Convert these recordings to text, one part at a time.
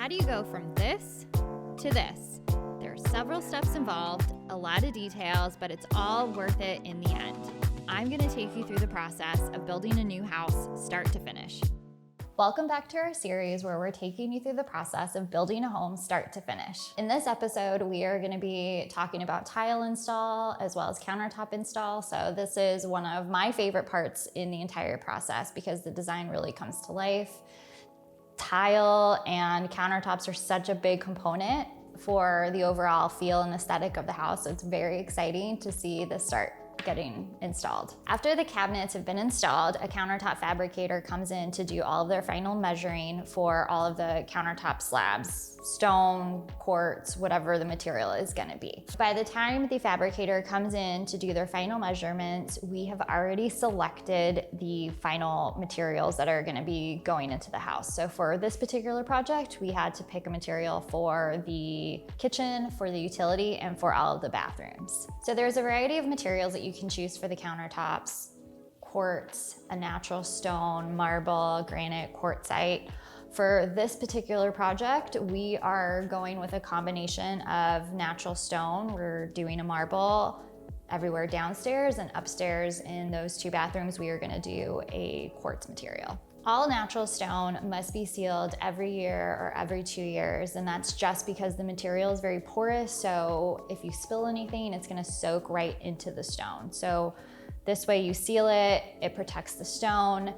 how do you go from this to this? There are several steps involved, a lot of details, but it's all worth it in the end. I'm going to take you through the process of building a new house, start to finish. Welcome back to our series where we're taking you through the process of building a home start to finish. In this episode, we are going to be talking about tile install as well as countertop install. So this is one of my favorite parts in the entire process because the design really comes to life. Tile and countertops are such a big component for the overall feel and aesthetic of the house. So it's very exciting to see this start getting installed. After the cabinets have been installed, a countertop fabricator comes in to do all of their final measuring for all of the countertop slabs, stone, quartz, whatever the material is going to be. By the time the fabricator comes in to do their final measurements, we have already selected the final materials that are going to be going into the house. So for this particular project, we had to pick a material for the kitchen, for the utility, and for all of the bathrooms. So there's a variety of materials that you can choose for the countertops: quartz, a natural stone, marble, granite, quartzite. For this particular project, we are going with a combination of natural stone. We're doing a marble everywhere downstairs, and upstairs in those two bathrooms, we are going to do a quartz material. All natural stone must be sealed every year or every 2 years, and that's just because the material is very porous, so if you spill anything, it's gonna soak right into the stone. So this way you seal it, it protects the stone.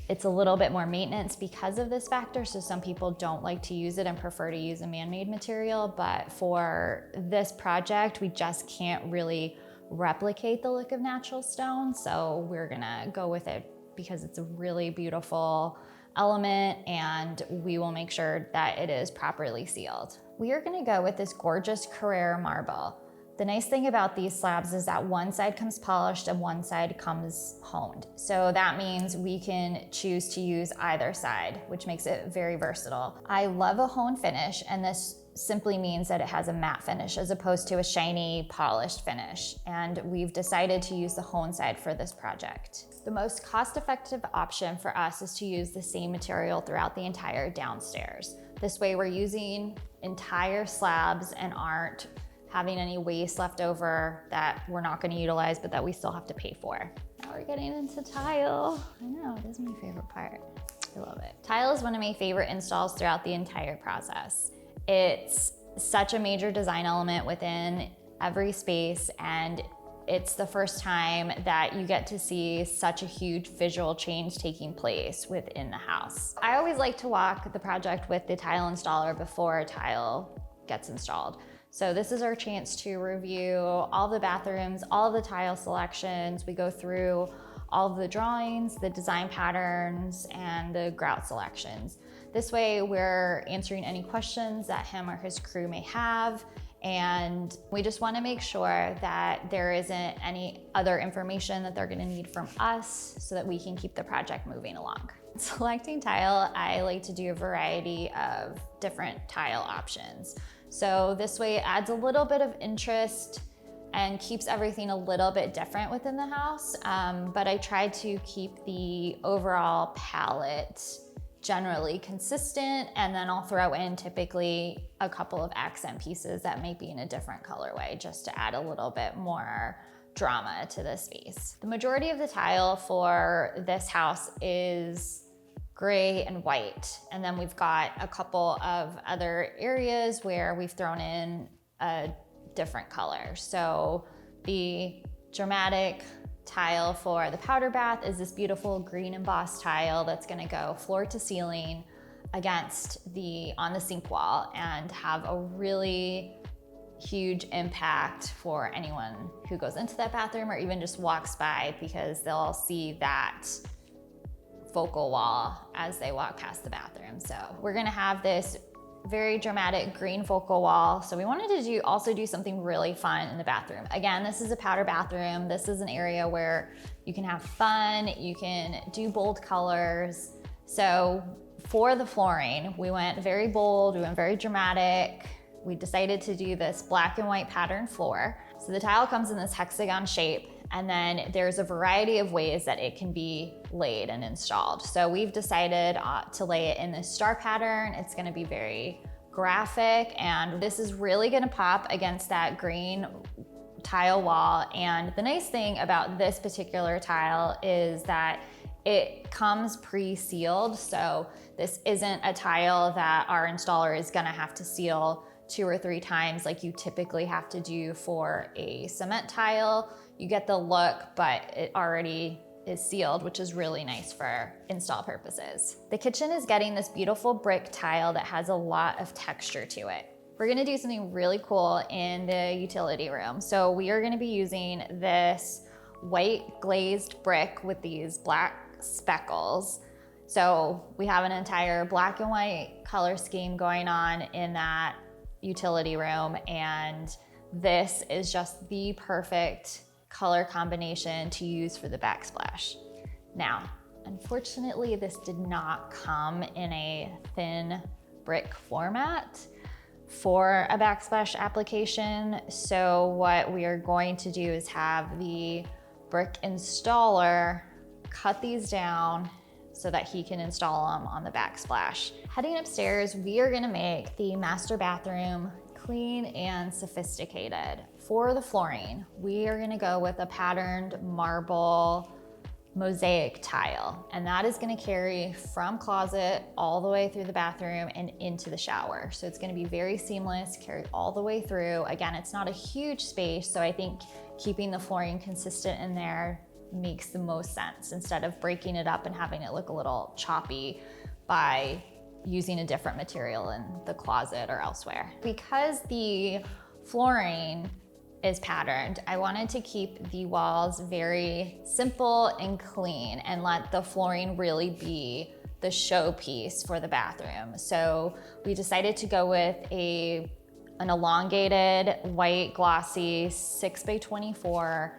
It's a little bit more maintenance because of this factor, so some people don't like to use it and prefer to use a man-made material, but for this project, we just can't really replicate the look of natural stone, so we're gonna go with it because it's a really beautiful element, and we will make sure that it is properly sealed. We are gonna go with this gorgeous Carrara marble. The nice thing about these slabs is that one side comes polished and one side comes honed. So that means we can choose to use either side, which makes it very versatile. I love a honed finish, and this simply means that it has a matte finish as opposed to a shiny, polished finish. And we've decided to use the honed side for this project. The most cost-effective option for us is to use the same material throughout the entire downstairs. This way we're using entire slabs and aren't having any waste left over that we're not going to utilize but that we still have to pay for. Now we're getting into tile. I know, it is my favorite part. I love it. Tile is one of my favorite installs throughout the entire process. It's such a major design element within every space, and it's the first time that you get to see such a huge visual change taking place within the house. I always like to walk the project with the tile installer before a tile gets installed. So this is our chance to review all the bathrooms, all the tile selections. We go through all of the drawings, the design patterns, and the grout selections. This way we're answering any questions that him or his crew may have, and we just want to make sure that there isn't any other information that they're going to need from us so that we can keep the project moving along. Selecting tile, I like to do a variety of different tile options. So this way it adds a little bit of interest and keeps everything a little bit different within the house, but I try to keep the overall palette generally consistent, and then I'll throw in typically a couple of accent pieces that may be in a different colorway just to add a little bit more drama to the space. The majority of the tile for this house is gray and white, and then we've got a couple of other areas where we've thrown in a different color. So the dramatic tile for the powder bath is this beautiful green embossed tile that's gonna go floor to ceiling against on the sink wall and have a really huge impact for anyone who goes into that bathroom or even just walks by, because they'll see that focal wall as they walk past the bathroom. So we're gonna have this very dramatic green focal wall. So we wanted to also do something really fun in the bathroom. Again, this is a powder bathroom. This is an area where you can have fun, you can do bold colors. So for the flooring, we went very bold, we went very dramatic. We decided to do this black and white pattern floor. So the tile comes in this hexagon shape, And then there's a variety of ways that it can be laid and installed. So we've decided to lay it in this star pattern. It's gonna be very graphic, and this is really gonna pop against that green tile wall. And the nice thing about this particular tile is that it comes pre-sealed. So this isn't a tile that our installer is gonna have to seal 2 or 3 times like you typically have to do for a cement tile. You get the look, but it already is sealed, which is really nice for install purposes. The kitchen is getting this beautiful brick tile that has a lot of texture to it. We're gonna do something really cool in the utility room. So we are gonna be using this white glazed brick with these black speckles. So we have an entire black and white color scheme going on in that utility room, and this is just the perfect color combination to use for the backsplash. Now, unfortunately, this did not come in a thin brick format for a backsplash application. So what we are going to do is have the brick installer cut these down so that he can install them on the backsplash. Heading upstairs, we are gonna make the master bathroom clean and sophisticated. For the flooring, we are gonna go with a patterned marble mosaic tile, and that is gonna carry from closet all the way through the bathroom and into the shower. So it's gonna be very seamless, carry all the way through. Again, it's not a huge space, so I think keeping the flooring consistent in there makes the most sense instead of breaking it up and having it look a little choppy by using a different material in the closet or elsewhere. Because the flooring is patterned, I wanted to keep the walls very simple and clean and let the flooring really be the showpiece for the bathroom. So we decided to go with an elongated white glossy 6x24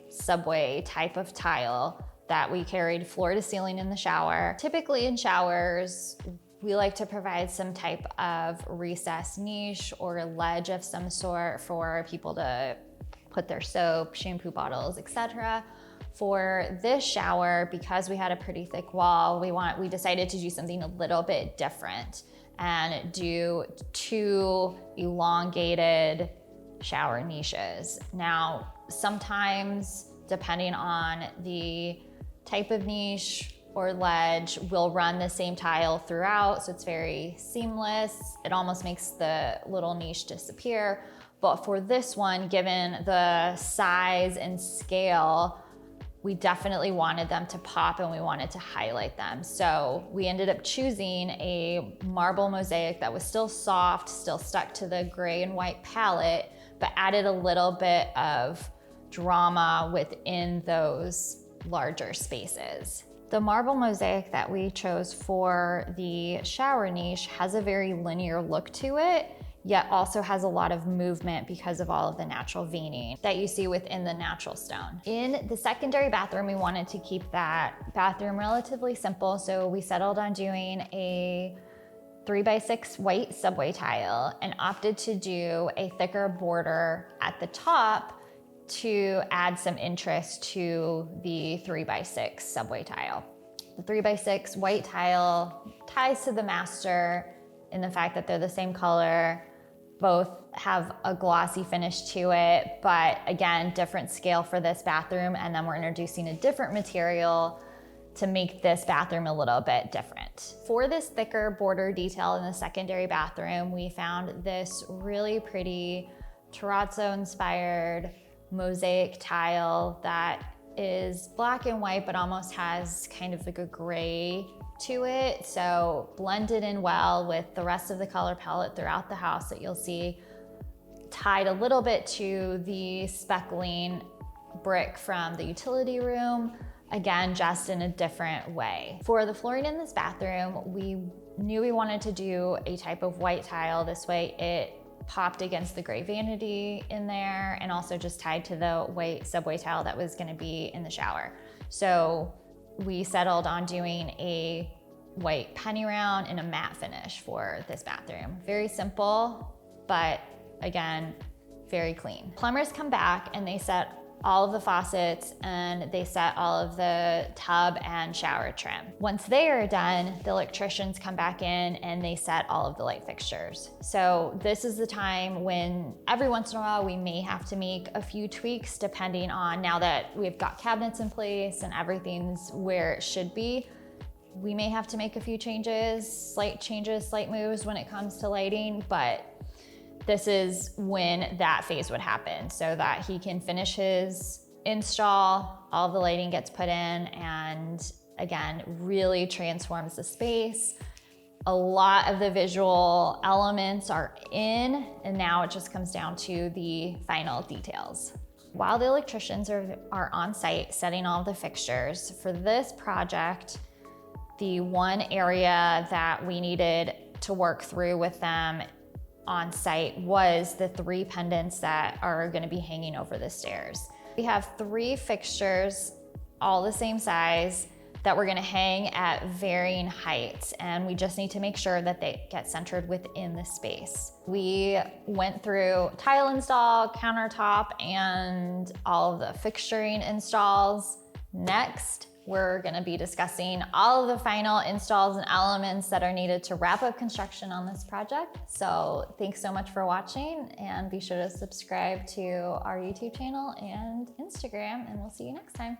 subway type of tile that we carried floor to ceiling in the shower. Typically in showers, we like to provide some type of recessed niche or ledge of some sort for people to put their soap, shampoo bottles, etc. For this shower, because we had a pretty thick wall, we decided to do something a little bit different and do 2 elongated shower niches. Now, sometimes, depending on the type of niche or ledge, we'll run the same tile throughout, so it's very seamless. It almost makes the little niche disappear. But for this one, given the size and scale, we definitely wanted them to pop and we wanted to highlight them. So we ended up choosing a marble mosaic that was still soft, still stuck to the gray and white palette, but added a little bit of drama within those larger spaces. The marble mosaic that we chose for the shower niche has a very linear look to it, yet also has a lot of movement because of all of the natural veining that you see within the natural stone. In the secondary bathroom, we wanted to keep that bathroom relatively simple, so we settled on doing a 3x6 white subway tile and opted to do a thicker border at the top to add some interest to the 3x6 subway tile. The 3x6 white tile ties to the master in the fact that they're the same color, both have a glossy finish to it, but again, different scale for this bathroom, and then we're introducing a different material to make this bathroom a little bit different. For this thicker border detail in the secondary bathroom, we found this really pretty terrazzo-inspired mosaic tile that is black and white, but almost has kind of like a gray to it. So blended in well with the rest of the color palette throughout the house that you'll see, tied a little bit to the speckling brick from the utility room, again, just in a different way. For the flooring in this bathroom, we knew we wanted to do a type of white tile. This way it popped against the gray vanity in there, and also just tied to the white subway tile that was gonna be in the shower. So we settled on doing a white penny round and a matte finish for this bathroom. Very simple, but again, very clean. Plumbers come back and they set all of the faucets, and they set all of the tub and shower trim. Once they are done, the electricians come back in and they set all of the light fixtures. So this is the time when every once in a while we may have to make a few tweaks depending on, now that we've got cabinets in place and everything's where it should be, we may have to make a few changes, slight moves when it comes to lighting, but this is when that phase would happen so that he can finish his install, all of the lighting gets put in, and again, really transforms the space. A lot of the visual elements are in, and now it just comes down to the final details. While the electricians are on site setting all the fixtures, for this project, the one area that we needed to work through with them on site was the 3 pendants that are gonna be hanging over the stairs. We have 3 fixtures, all the same size, that we're gonna hang at varying heights, and we just need to make sure that they get centered within the space. We went through tile install, countertop, and all of the fixturing installs. Next, we're gonna be discussing all of the final installs and elements that are needed to wrap up construction on this project. So thanks so much for watching, and be sure to subscribe to our YouTube channel and Instagram, and we'll see you next time.